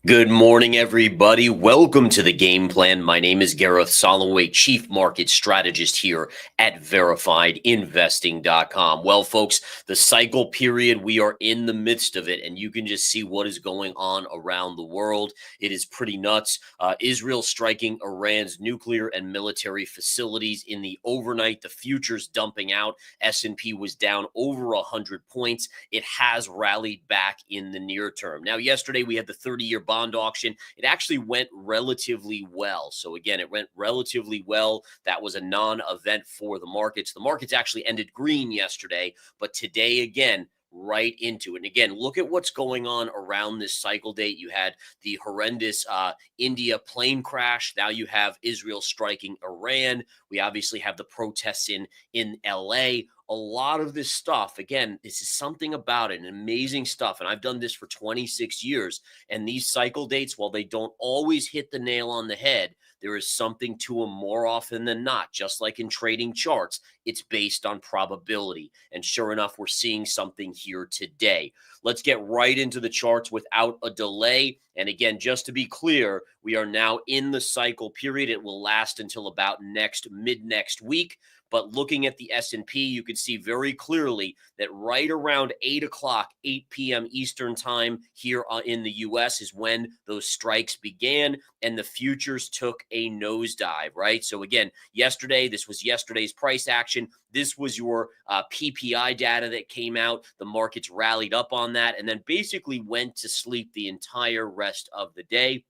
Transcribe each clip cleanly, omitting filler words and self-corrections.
Good morning, everybody. Welcome to the game plan. My name is Gareth Soloway, Chief Market Strategist here at VerifiedInvesting.com. Well, folks, the cycle period, we are in the midst of it, and you can just see what is going on around the world. It is pretty nuts. Israel striking Iran's nuclear and military facilities in the overnight. The futures dumping out. S&P was down over 100 points. It has rallied back in the near term. Now, yesterday we had the 30-year bond auction. It actually went relatively well. So again, it went relatively well. That was a non-event for the markets. The markets actually ended green yesterday, but today again, right into it. And again, look at what's going on around this cycle date. You had the horrendous India plane crash. Now you have Israel striking Iran. We obviously have the protests in LA. A lot of this stuff, again, this is something about it, and amazing stuff. And I've done this for 26 years. And these cycle dates, while they don't always hit the nail on the head, there is something to them more often than not. Just like in trading charts, it's based on probability. And sure enough, we're seeing something here today. Let's get right into the charts without a delay. And again, just to be clear, we are now in the cycle period. It will last until about mid next week. But looking at the S&P, you can see very clearly that right around 8 o'clock, 8 p.m. Eastern time here in the U.S. is when those strikes began, and the futures took a nosedive, right? So again, yesterday, this was yesterday's price action. This was your PPI data that came out. The markets rallied up on that and then basically went to sleep the entire rest of the day.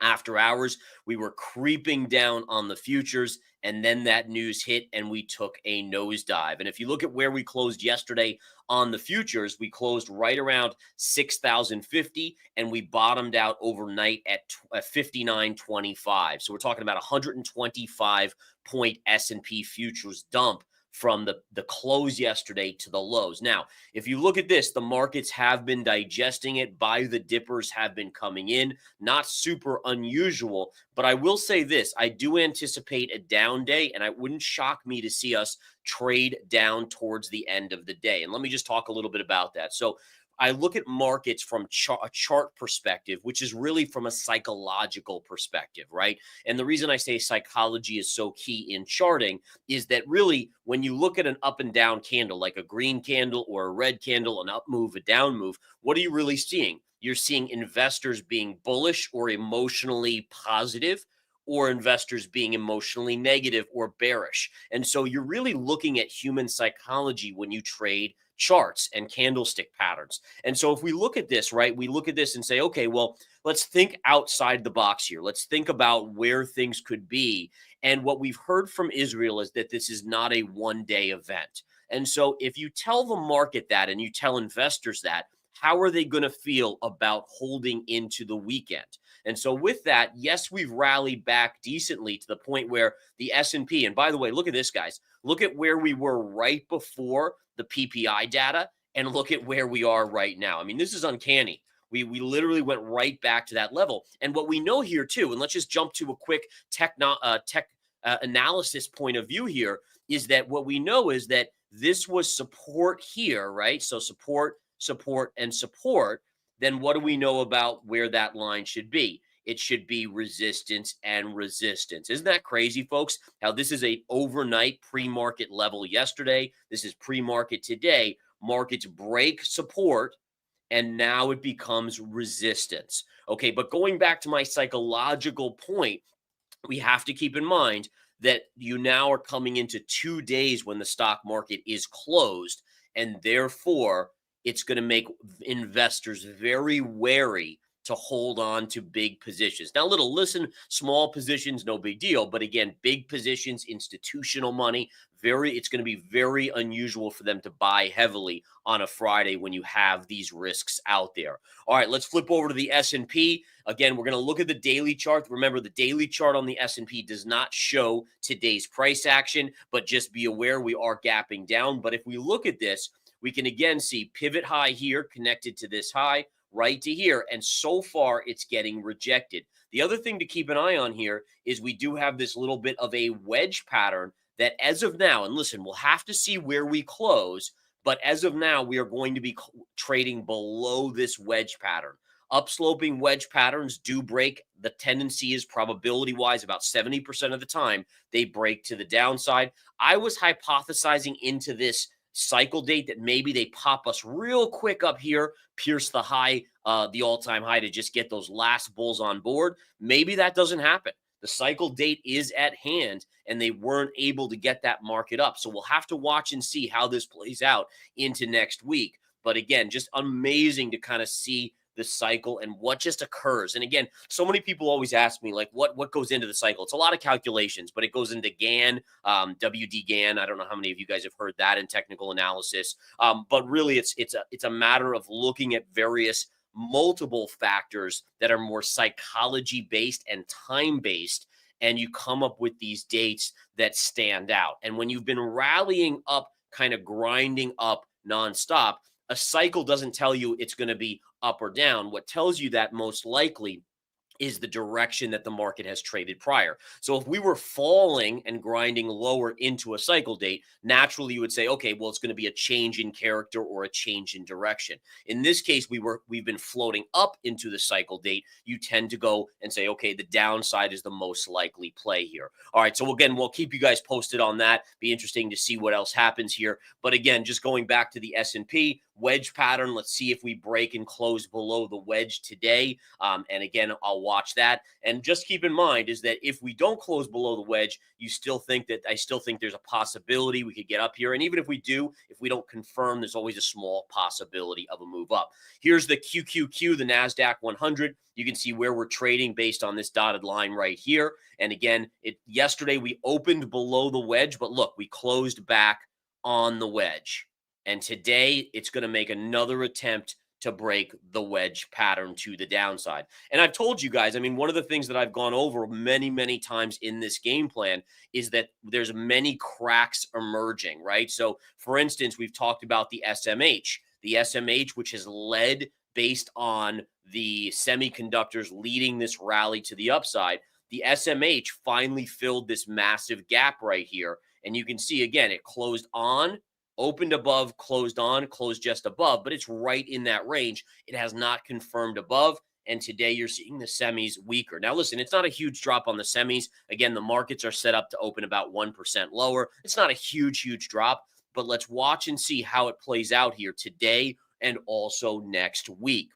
After hours, we were creeping down on the futures, and then that news hit and we took a nosedive. And if you look at where we closed yesterday on the futures, we closed right around 6,050 and we bottomed out overnight at 59.25. So we're talking about 125 point S&P futures dump from the close yesterday to the lows. Now, if you look at this, the markets have been digesting it. Buy the dippers have been coming in. Not super unusual, but I will say this. I do anticipate a down day, and it wouldn't shock me to see us trade down towards the end of the day. And let me just talk a little bit about that. So I look at markets from a chart perspective, which is really from a psychological perspective, right? And the reason I say psychology is so key in charting is that really when you look at an up and down candle, like a green candle or a red candle, an up move, a down move, what are you really seeing? You're seeing investors being bullish or emotionally positive, or investors being emotionally negative or bearish. And so you're really looking at human psychology when you trade charts and candlestick patterns. And so if we look at this, right, we look at this and say, okay, well, let's think outside the box here. Let's think about where things could be. And what we've heard from Israel is that this is not a one-day event. And so if you tell the market that and you tell investors that, how are they going to feel about holding into the weekend? And so with that, yes, we've rallied back decently to the point where the S&P, and by the way, look at this, guys. Look at where we were right before the PPI data and look at where we are right now. I mean, this is uncanny. We literally went right back to that level. And what we know here too, and let's just jump to a quick tech analysis point of view here, is that what we know is that this was support here, right? So support, support, and support. Then what do we know about where that line should be? It should be resistance and resistance. Isn't that crazy, folks? How this is a overnight pre-market level yesterday. This is pre-market today. Markets break support, and now it becomes resistance. Okay, but going back to my psychological point, we have to keep in mind that you now are coming into 2 days when the stock market is closed, and therefore it's going to make investors very wary to hold on to big positions. Now, listen, small positions, no big deal. But again, big positions, institutional money, it's going to be very unusual for them to buy heavily on a Friday when you have these risks out there. All right, let's flip over to the S&P. Again, we're going to look at the daily chart. Remember, the daily chart on the S&P does not show today's price action, but just be aware we are gapping down. But if we look at this, we can again see pivot high here connected to this high, right to here, and so far it's getting rejected. The other thing to keep an eye on here is we do have this little bit of a wedge pattern that as of now, and listen, we'll have to see where we close, but as of now, we are going to be trading below this wedge pattern. Upsloping wedge patterns do break. The tendency is probability-wise about 70% of the time they break to the downside. I was hypothesizing into this cycle date that maybe they pop us real quick up here, pierce the high, the all-time high to just get those last bulls on board. Maybe that doesn't happen. The cycle date is at hand, and they weren't able to get that market up. So we'll have to watch and see how this plays out into next week. But again, just amazing to kind of see the cycle and what just occurs. And again, so many people always ask me, like, what goes into the cycle? It's a lot of calculations, but it goes into GAN, WD GAN. I don't know how many of you guys have heard that in technical analysis. But really, it's a matter of looking at various multiple factors that are more psychology based and time based, and you come up with these dates that stand out. And when you've been rallying up, kind of grinding up nonstop, a cycle doesn't tell you it's going to be up or down. What tells you that most likely is the direction that the market has traded prior. So if we were falling and grinding lower into a cycle date, naturally you would say, okay, well, it's going to be a change in character or a change in direction. In this case, we've been floating up into the cycle date. You tend to go and say, okay, the downside is the most likely play here. All right, so again, we'll keep you guys posted on that. Be interesting to see what else happens here. But again, just going back to the S&P wedge pattern, let's see if we break and close below the wedge today. And again, I'll watch that. And just keep in mind is that if we don't close below the wedge, I still think there's a possibility we could get up here. And even if we do, if we don't confirm, there's always a small possibility of a move up. Here's the QQQ, the NASDAQ 100. You can see where we're trading based on this dotted line right here. And again, yesterday we opened below the wedge, but look, we closed back on the wedge. And today it's going to make another attempt to break the wedge pattern to the downside. And I've told you guys, I mean, one of the things that I've gone over many, many times in this game plan is that there's many cracks emerging, right? So for instance, we've talked about the SMH, which has led based on the semiconductors leading this rally to the upside. The SMH finally filled this massive gap right here. And you can see, again, it closed on, opened above, closed on, closed just above, but it's right in that range. It has not confirmed above. And today you're seeing the semis weaker. Now, listen, it's not a huge drop on the semis. Again, the markets are set up to open about 1% lower. It's not a huge drop, but let's watch and see how it plays out here today and also next week.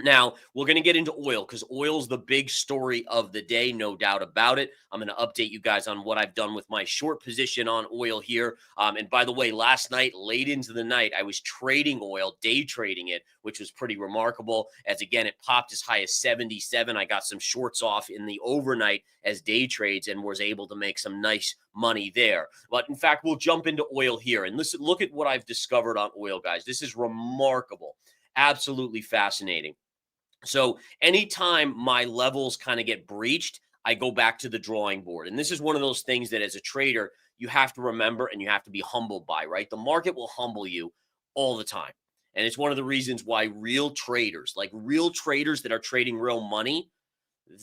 Now, we're going to get into oil because oil's the big story of the day, no doubt about it. I'm going to update you guys on what I've done with my short position on oil here. And by the way, last night, late into the night, I was trading oil, day trading it, which was pretty remarkable. As again, it popped as high as 77. I got some shorts off in the overnight as day trades and was able to make some nice money there. But in fact, we'll jump into oil here. And listen, look at what I've discovered on oil, guys. This is remarkable. Absolutely fascinating. So anytime my levels kind of get breached, I go back to the drawing board. And this is one of those things that as a trader, you have to remember and you have to be humbled by, right? The market will humble you all the time. And it's one of the reasons why real traders, like real traders that are trading real money,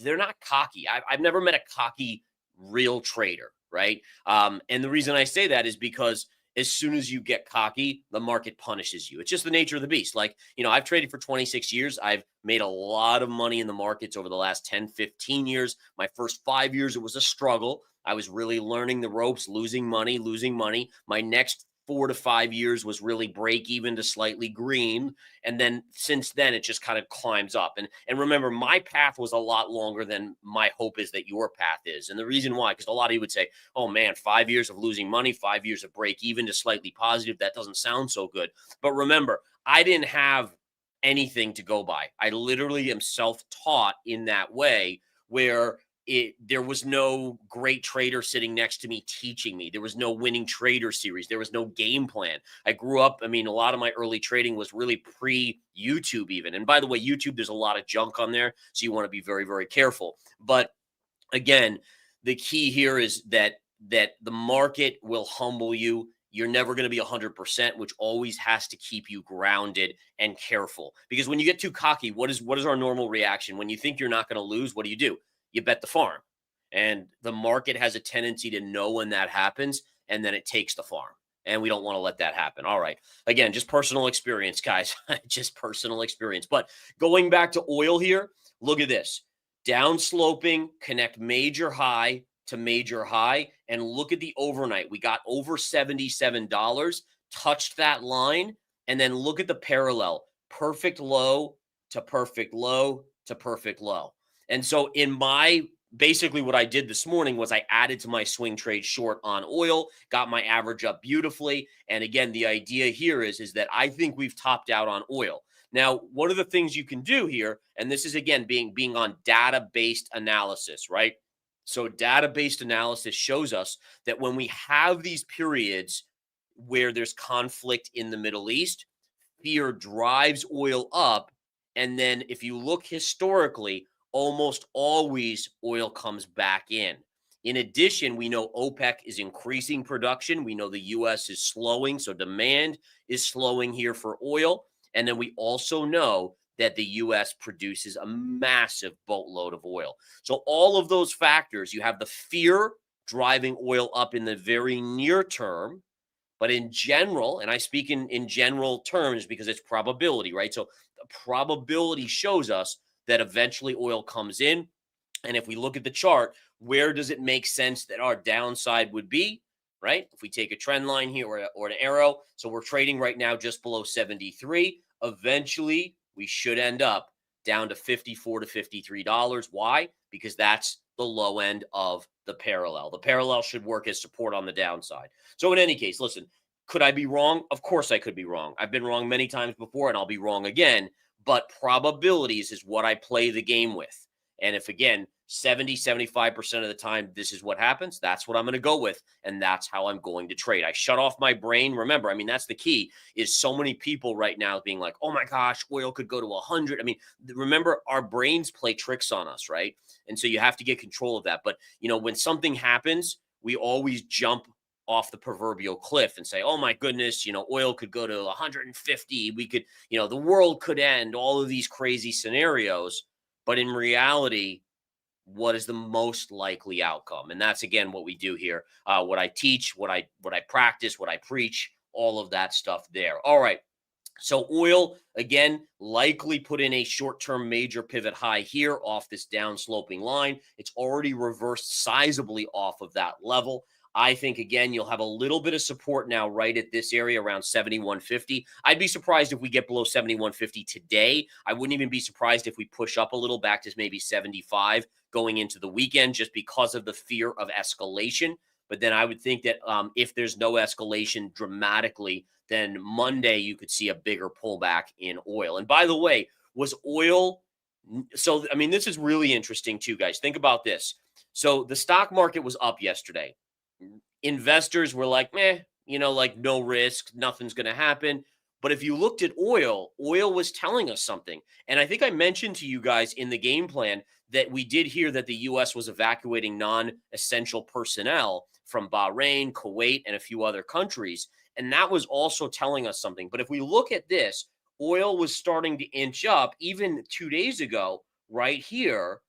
they're not cocky. I've never met a cocky real trader, right? And the reason I say that is because as soon as you get cocky, the market punishes you. It's just the nature of the beast. Like, I've traded for 26 years. I've made a lot of money in the markets over the last 10, 15 years. My first 5 years, it was a struggle. I was really learning the ropes, losing money. My next 4 to 5 years was really break even to slightly green. And then since then, it just kind of climbs up. And remember, my path was a lot longer than my hope is that your path is. And the reason why, because a lot of you would say, oh man, 5 years of losing money, 5 years of break even to slightly positive. That doesn't sound so good. But remember, I didn't have anything to go by. I literally am self-taught in that way where there was no great trader sitting next to me teaching me. There was no winning trader series. There was no game plan. I grew up, a lot of my early trading was really pre-YouTube even. And by the way, YouTube, there's a lot of junk on there. So you want to be very, very careful. But again, the key here is that the market will humble you. You're never going to be 100%, which always has to keep you grounded and careful. Because when you get too cocky, what is our normal reaction? When you think you're not going to lose, what do? You bet the farm. And the market has a tendency to know when that happens, and then it takes the farm. And we don't want to let that happen. All right. Again, just personal experience, guys. Just personal experience. But going back to oil here, look at this. Down sloping, connect major high to major high, and look at the overnight. We got over $77, touched that line, and then look at the parallel. Perfect low to perfect low to perfect low. And so basically what I did this morning was I added to my swing trade short on oil, got my average up beautifully. And again, the idea here is that I think we've topped out on oil. Now, one of the things you can do here, and this is again being on data-based analysis, right? So data-based analysis shows us that when we have these periods where there's conflict in the Middle East, fear drives oil up. And then if you look historically, almost always oil comes back in. In addition, we know OPEC is increasing production. We know the US is slowing, so demand is slowing here for oil. And then we also know that the US produces a massive boatload of oil. So all of those factors, you have the fear driving oil up in the very near term. But in general, and I speak in general terms because it's probability, right? So the probability shows us that eventually oil comes in. And if we look at the chart, where does it make sense that our downside would be, right? If we take a trend line here or an arrow, so we're trading right now just below 73. Eventually, we should end up down to $54 to $53. Why? Because that's the low end of the parallel. The parallel should work as support on the downside. So in any case, listen, could I be wrong? Of course I could be wrong. I've been wrong many times before and I'll be wrong again, but probabilities is what I play the game with. And if again, 75% of the time, this is what happens, that's what I'm going to go with. And that's how I'm going to trade. I shut off my brain. Remember, I mean, that's the key is so many people right now being like, oh my gosh, oil could go to 100. I mean, remember our brains play tricks on us, right? And so you have to get control of that. But, when something happens, we always jump off the proverbial cliff and say, oh my goodness, oil could go to 150. We could, the world could end, all of these crazy scenarios. But in reality, what is the most likely outcome? And that's, again, what we do here. What I teach, what I practice, what I preach, all of that stuff there. All right. So oil, again, likely put in a short-term major pivot high here off this down-sloping line. It's already reversed sizably off of that level. I think, again, you'll have a little bit of support now right at this area around 71.50. I'd be surprised if we get below 71.50 today. I wouldn't even be surprised if we push up a little back to maybe 75 going into the weekend just because of the fear of escalation. But then I would think that if there's no escalation dramatically, then Monday you could see a bigger pullback in oil. And by the way, was oil – so, I mean, this is really interesting too, guys. Think about this. So the stock market was up yesterday. Investors were like, meh, like no risk, nothing's going to happen. But if you looked at oil was telling us something. And I think I mentioned to you guys in the game plan that we did hear that the U.S. was evacuating non-essential personnel from Bahrain, Kuwait, and a few other countries. And that was also telling us something. But if we look at this, oil was starting to inch up even 2 days ago right here.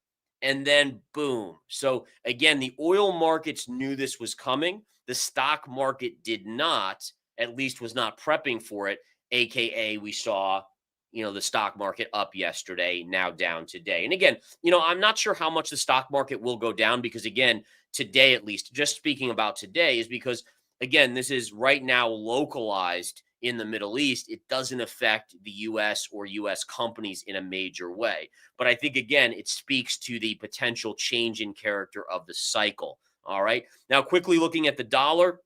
And then boom. So again, the oil markets knew this was coming. The stock market did not, at least was not prepping for it. AKA we saw, the stock market up yesterday, now down today. And again, I'm not sure how much the stock market will go down because again, today, at least just speaking about today is because again, this is right now localized in the Middle East. It doesn't affect the U.S. or U.S. companies in a major way. But I think, again, it speaks to the potential change in character of the cycle. All right. Now, quickly looking at the dollar.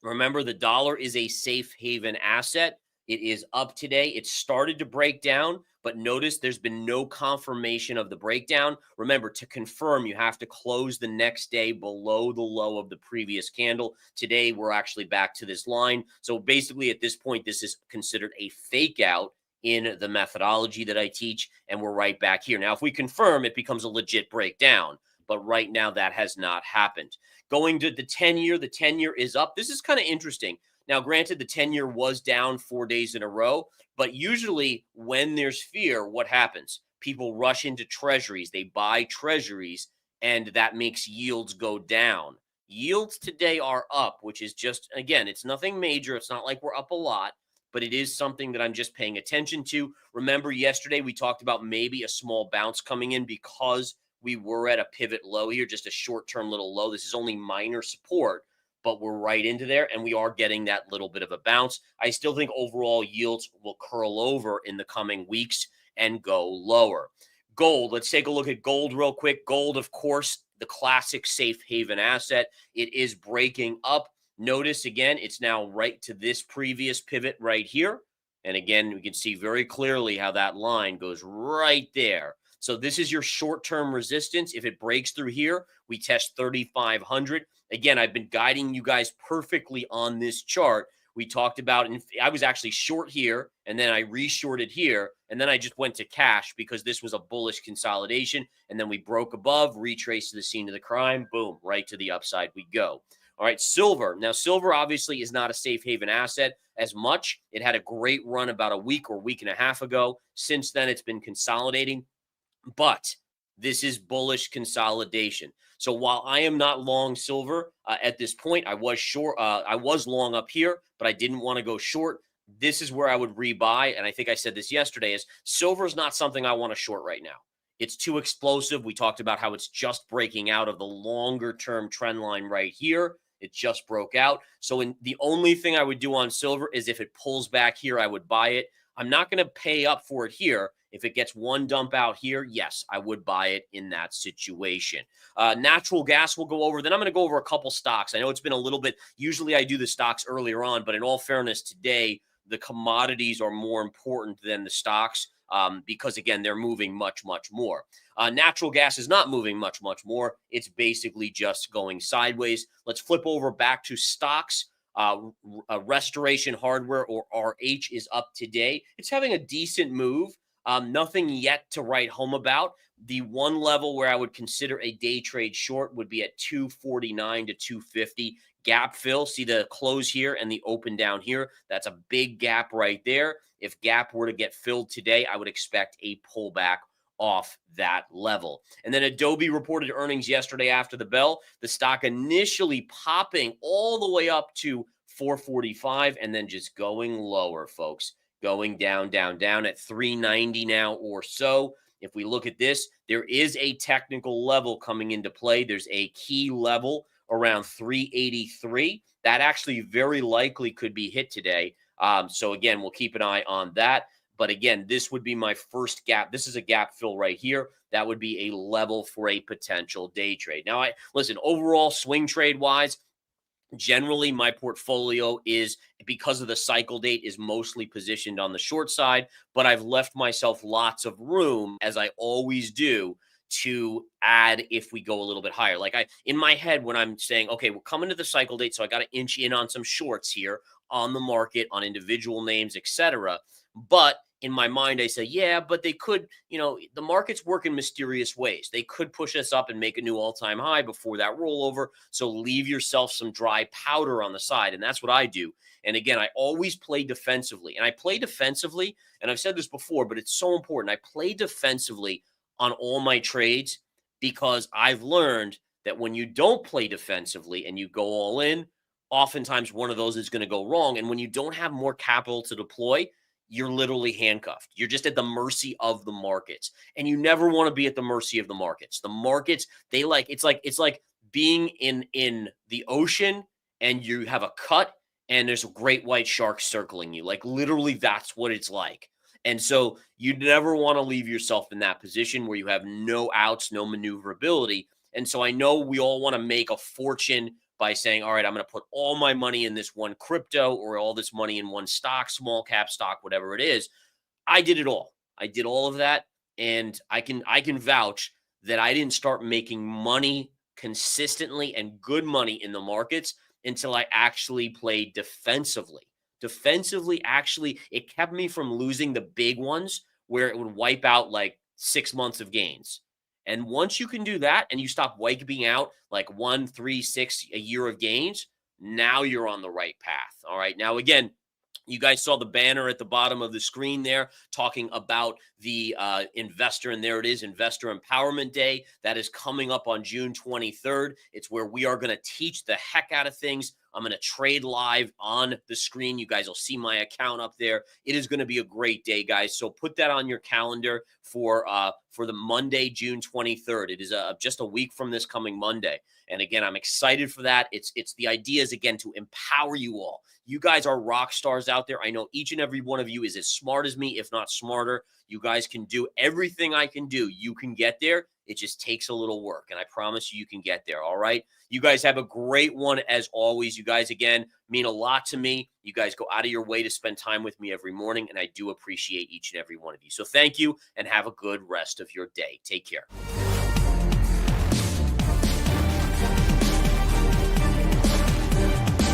Remember, the dollar is a safe haven asset. It is up today. It started to break down, but notice there's been no confirmation of the breakdown. Remember, to confirm, you have to close the next day below the low of the previous candle. Today, we're actually back to this line. So basically, at this point, this is considered a fake out in the methodology that I teach, and we're right back here. Now, if we confirm, it becomes a legit breakdown, but right now that has not happened. Going to the 10-year is up. This is kind of interesting. Now, granted, the 10-year was down 4 days in a row, but usually when there's fear, what happens? People rush into treasuries. They buy treasuries, and that makes yields go down. Yields today are up, which is just, again, it's nothing major. It's not like we're up a lot, but it is something that I'm just paying attention to. Remember, yesterday we talked about maybe a small bounce coming in because we were at a pivot low here, just a short-term little low. This is only minor support, but we're right into there, and we are getting that little bit of a bounce. I still think overall yields will curl over in the coming weeks and go lower. Gold, let's take a look at gold real quick. Gold, of course, the classic safe haven asset. It is breaking up. Notice again, it's now right to this previous pivot right here. And again, we can see very clearly how that line goes right there. So this is your short-term resistance. If it breaks through here, we test 3,500. Again, I've been guiding you guys perfectly on this chart. We talked about, and I was actually short here, and then I re-shorted here, and then I just went to cash because this was a bullish consolidation, and then we broke above, retraced to the scene of the crime, boom, right to the upside we go. All right, silver. Now, silver obviously is not a safe haven asset as much. It had a great run about a week or week and a half ago. Since then, it's been consolidating, but this is bullish consolidation. So while I am not long silver at this point, I was short. I was long up here, but I didn't want to go short. This is where I would rebuy, and I think I said this yesterday, is silver is not something I want to short right now. It's too explosive. We talked about how it's just breaking out of the longer term trend line right here. It just broke out. So the only thing I would do on silver is if it pulls back here, I would buy it. I'm not going to pay up for it here. If it gets one dump out here, yes, I would buy it in that situation. Natural gas we'll go over. Then I'm going to go over a couple stocks. I know it's been a little bit, usually I do the stocks earlier on, but in all fairness, today, the commodities are more important than the stocks because, again, they're moving much, much more. Natural gas is not moving much, much more. It's basically just going sideways. Let's flip over back to stocks. Restoration Hardware, or RH, is up today. It's having a decent move. Nothing yet to write home about. The one level where I would consider a day trade short would be at 249 to 250. Gap fill. See the close here and the open down here. That's a big gap right there. If gap were to get filled today, I would expect a pullback off that level. And then Adobe reported earnings yesterday after the bell. The stock initially popping all the way up to 445 and then just going lower, folks. Going down, down, down at 390 now or so. If we look at this, there is a technical level coming into play. There's a key level around 383. That actually very likely could be hit today. So again, we'll keep an eye on that. But again, this would be my first gap. This is a gap fill right here. That would be a level for a potential day trade. Now, listen, overall swing trade wise, generally my portfolio is, because of the cycle date, is mostly positioned on the short side, but I've left myself lots of room, as I always do, to add if we go a little bit higher. Like in my head, when I'm saying, okay, we're coming to the cycle date, so I got to inch in on some shorts here on the market, on individual names, etc. But in my mind, I say, yeah, but they could, the markets work in mysterious ways. They could push us up and make a new all-time high before that rollover. So leave yourself some dry powder on the side. And that's what I do. And again, I always play defensively. And I play defensively, and I've said this before, but it's so important. I play defensively on all my trades because I've learned that when you don't play defensively and you go all in, oftentimes one of those is going to go wrong. And when you don't have more capital to deploy, you're literally handcuffed. You're just at the mercy of the markets. And you never want to be at the mercy of the markets. The markets, it's like being in the ocean and you have a cut and there's a great white shark circling you. Like literally that's what it's like. And so you never want to leave yourself in that position where you have no outs, no maneuverability. And so I know we all want to make a fortune by saying, all right, I'm going to put all my money in this one crypto or all this money in one stock, small cap stock, whatever it is. I did it all. I did all of that. And I can vouch that I didn't start making money consistently and good money in the markets until I actually played defensively. Defensively, actually, it kept me from losing the big ones where it would wipe out like 6 months of gains. And once you can do that and you stop wiping out like 1, 3, 6 a year of gains, now you're on the right path. All right. Now, again, You guys saw the banner at the bottom of the screen there talking about the investor, and there it is, Investor Empowerment Day. That is coming up on June 23rd. It's where we are going to teach the heck out of things. I'm going to trade live on the screen. You guys will see my account up there. It is going to be a great day, guys. So put that on your calendar for the Monday, June 23rd. It is just a week from this coming Monday. And again, I'm excited for that. It's the idea is, again, to empower you all. You guys are rock stars out there. I know each and every one of you is as smart as me, if not smarter. You guys can do everything I can do. You can get there. It just takes a little work, and I promise you can get there, all right? You guys have a great one as always. You guys, again, mean a lot to me. You guys go out of your way to spend time with me every morning, and I do appreciate each and every one of you. So thank you, and have a good rest of your day. Take care.